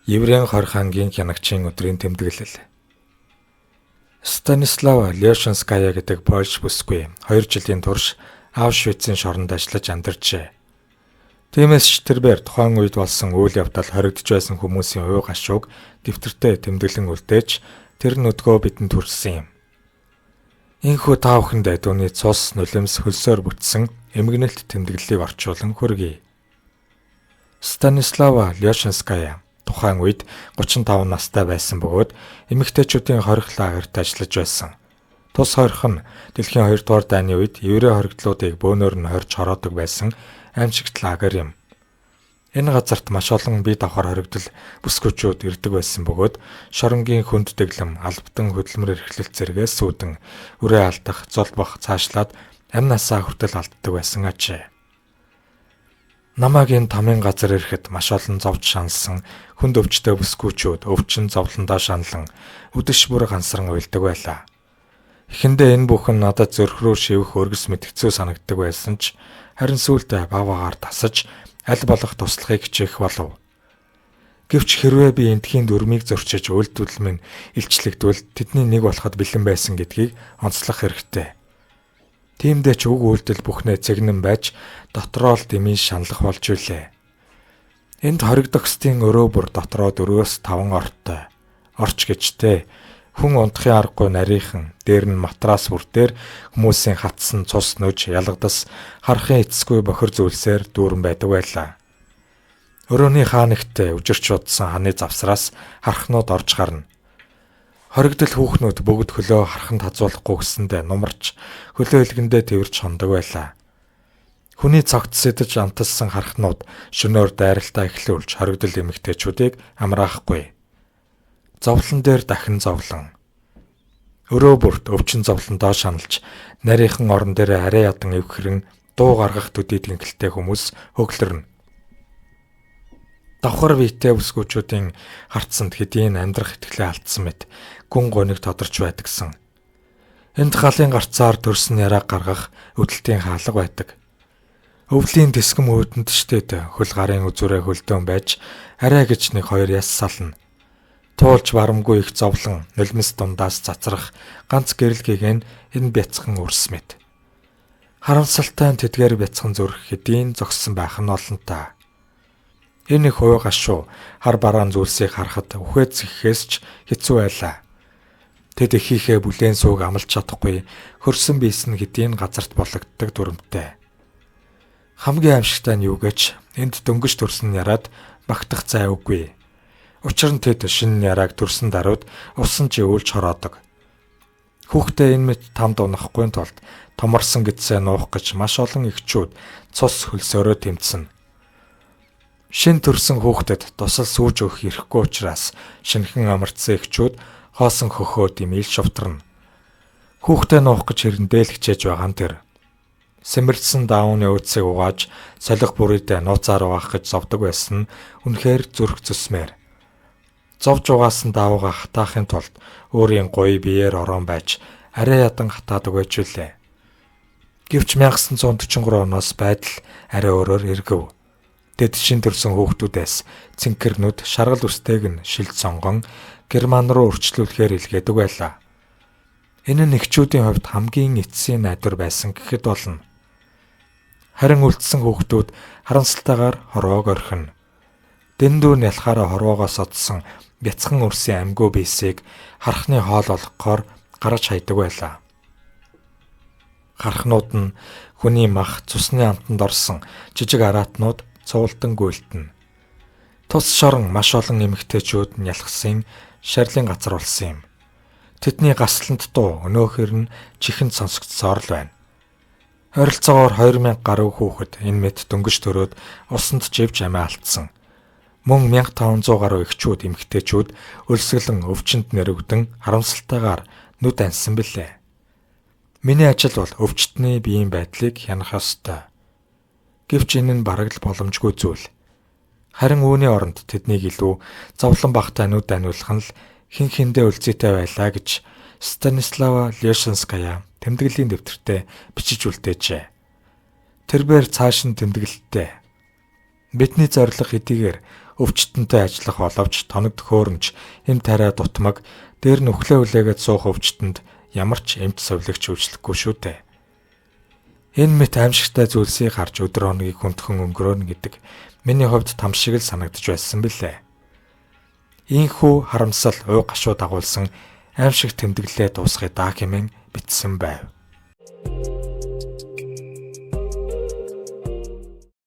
Еврейн 20 ангийн хянагчийн өдрийн тэмдэглэл. Станислава Лешинская гэдэг польш бүсгүй 2 жилийн турш Аушвицийн шоронд ажиллаж амьдарчээ. Тиймээс ч тэрээр тухайн үед болсон үйл явдал хоригдож байсан хүмүүсийн уу гашууг дэвтэртээ тэмдэглэн үлдээж тэр нүдгөө бидэнд хүрсэн юм. Энэхүү та бүхэндээ түүний цус нулимс хөлсөөр бүтсэн эмгэнэлт тэмдэглэлийг орчуулан хүргэе. Станислава Лешинская тухайн үед 35 настай байсан бөгөөд эмэгтэйчүүдийн хорих лагерт ажиллаж байсан. Тус хорих нь дэлхийн 2 дугаар дайны үед еврей хоригдлуудыг бөөнөр нь хорж хороодог байсан аймшигт лагер юм. Энэ газарт маш олон бие давхар хоригдол бүсгүйчүүд ирдэг байсан бөгөөд шоронгийн хүнд дэглэм, албатан хөдөлмөр эрхлэлт зэрэгээс сүүдэн, үрээ алдах, золбох, цаашлаад амь насаа хүртэл алддаг байсан ажээ. Намайг энэ тамийн газар ирэхэд маш олон зовж шаналсан хүнд өвчтэй бүсгүйчүүд өвчин зовлондоо шаналан үдэш бүр гансран уйлдаг байлаа. Эхэндээ энэ бүхэн надад зөрх рүү шивэх өргөс мэт хэцүү санагддаг байсан ч харин сүүлдээ баваагаар тасаж аль болох туслахыг хичээх болов. Гэвч хэрвээ би эндхийн дүрмийг зөрчиж үйлдэл минь илчлэгдвэл тэдний нэг болоход бэлэн байсан гэдгийг онцлох хэрэгтэй. Тиймдээ ч уг үйлдэл бүхнээ цэгнэн байж дотроо л дэмий шаналх болж үлээ. Энд хоригдохстын өрөө бүр дотроо 4-5 орттой. Орч гэжтэй хүн унтахын аргагүй нарийнхан, дээр нь матрас бүр дээр хүмүүсийн хатсан цус нүж ялгадас харахын эцэсгүй бохир зүйлсээр дүүрэн байдаг байлаа. Өрөөний хаанигтээ үжирч удсан ханы завсраас хархнууд орж гарна. Хоригдол хүүхнүүд бүгд хөлөө хараханд хазуулахгүй гэсэндээ нумарч хөлөө илгэндээ тэрвэрч хондог байлаа. Хүний цогт сэтэж амталсан харахнууд шөнөөр дайралтаа эхлүүлж хоригдол эмэгтэйчүүдийг амраахгүй. Зовлон дээр дахин зовлон. Өрөө бүрт өвчин зовлондоо шаналж нарийнхан орон дээр арай ядан эвхрэн дуу гаргах төдий тэнхэлтэй хүмүүс хөглөрнө. Давхар биетэй бүсгүйчүүдийн харцсанд хэдийн амьдрах итгэлээ алдсан мэт гүн гоник тодорч байдагсан. Энд халын гарцаар төрсөн яриаг гаргах өдөлтийн хаалга байдаг. Өвлийн тэсгэм өөдөнд штэд хөл гарын үзүүрээ хөлдөөн байж арай гэж 1-2 яс сална. Туулж барамгүй их зовлон нулимс дундаас цацрах ганц гэрэлгийг энэ бяцхан үрс мэт. Харамсалтай тэдгээр бяцхан зүрх хэдийн зогссон байх нь олонтаа. Энэ их уу гашуу хар бараан зүйлсийг харахад үхээд зэхээс ч хэцүү байлаа. Тэд ихийнхээ бүлээн сууг амлаж чадахгүй хөрсөн биес нь хэдийн газарт болгоддог дүрмтэй. Хамгийн аимшигтай нь юу гэж энд дөнгөж төрсөн яраад багтах зай үгүй. Учир нь тэд шинэ ярааг төрсөн даруйд усан ч өвлж хороодог. Хүүхдээ энэ мэт тамд унахгүй тулд томорсон гэдсээ нуух гэж маш олон эхчүүд цус хөлсөөрөө тэмцэнэ. Шин төрсөн хүүхдэд тусал сүүж өгөх ирэхгүй учраас шинхэн амарцсан эхчүүд хоосон хөхөө димээл шувтарна. Хүүхдээ нуух гэж хэрэндээ л хичээж байгаа нь тэр. Сэмэрсэн даауны өөцийг угааж солих бүрийдээ нууцаар угаах гэж зовдөг байсан нь үнэхээр зүрх зүсмээр. Зовж угаасан даавууга хатаахын тулд өөрийн гоё биеэр орон байж арай ядан хатаадаг байж үлээ. Гэвч 1943 оноос байдал арай өөрөөр эргэв. Тэд шин төрсөн хүүхдүүдээс цэнхэрнүүд шаргал үстэйг нь шилж сонгон Герман руу өрчлүүлэхээр илгээдэг байлаа. Энэ нь эхчүүдийн хувьд хамгийн эцсийн найдвар байсан гэхэд болно. Харин үлдсэн хүүхдүүд харамсалтайгаар хороог орхино. Дэндүү нь ялхаараа хороогоос одсон бяцхан өрсөн амьгүй биесийг харахны хоол олгохоор гараж хайдаг байлаа. Харахнууд нь хүний мах цусны амтанд орсон жижиг араатнууд цуултан гүйлтэнэ. Тус шорон маш олон эмэгтэйчүүд нь ялхсан шарлын газар болсон юм. Тэдний гаслант дуу өнөөхөр нь чихэнд сонсогдсоор л байна. Ойролцоогоор 2000 гаруй хүүхэд энэ мэт дөнгөж төрөөд усанд живж амиа алдсан. Мөн 1500 гаруй эхчүүд эмэгтэйчүүд өлсгөлэн өвчнөд нэрвдэн харамсалтайгаар нүд ансан билээ. Миний ажил бол өвчтний биеийн байдлыг хянах ёстой. Гэвч энэ нь бараг л боломжгүй зүйл. Харин үүний оронд тэднийг илүү зовлон багтай нүд аниулах нь л хин хиндээ үлзийтэй байлаа гэж Станислава Лешинская тэмдэглэлийн дэвтэртээ бичиж үлдээжээ. Тэрээр цааш нь тэмдэглэлтэй. Бидний зорилго хэдийгээр өвчтөнтэй ажиллах боловч тоног төхөөрөмж, эм тариа дутмаг, дээр нь үхлээ үлээгээд суух өвчтөнд ямар ч эмч сувлагч үйлчлэхгүй шүү дээ. Энэ мэт аимшигтай зүйлсийг харж өдөр хоногийг хүндхэн өнгөрөөнө гэдэг миний хувьд там шиг л санагдаж байсан билээ. Ийхүү харамсал уй гашуу дагуулсан аимшиг тэмдэглэлээ дуусгая даа хэмээн бичсэн байв.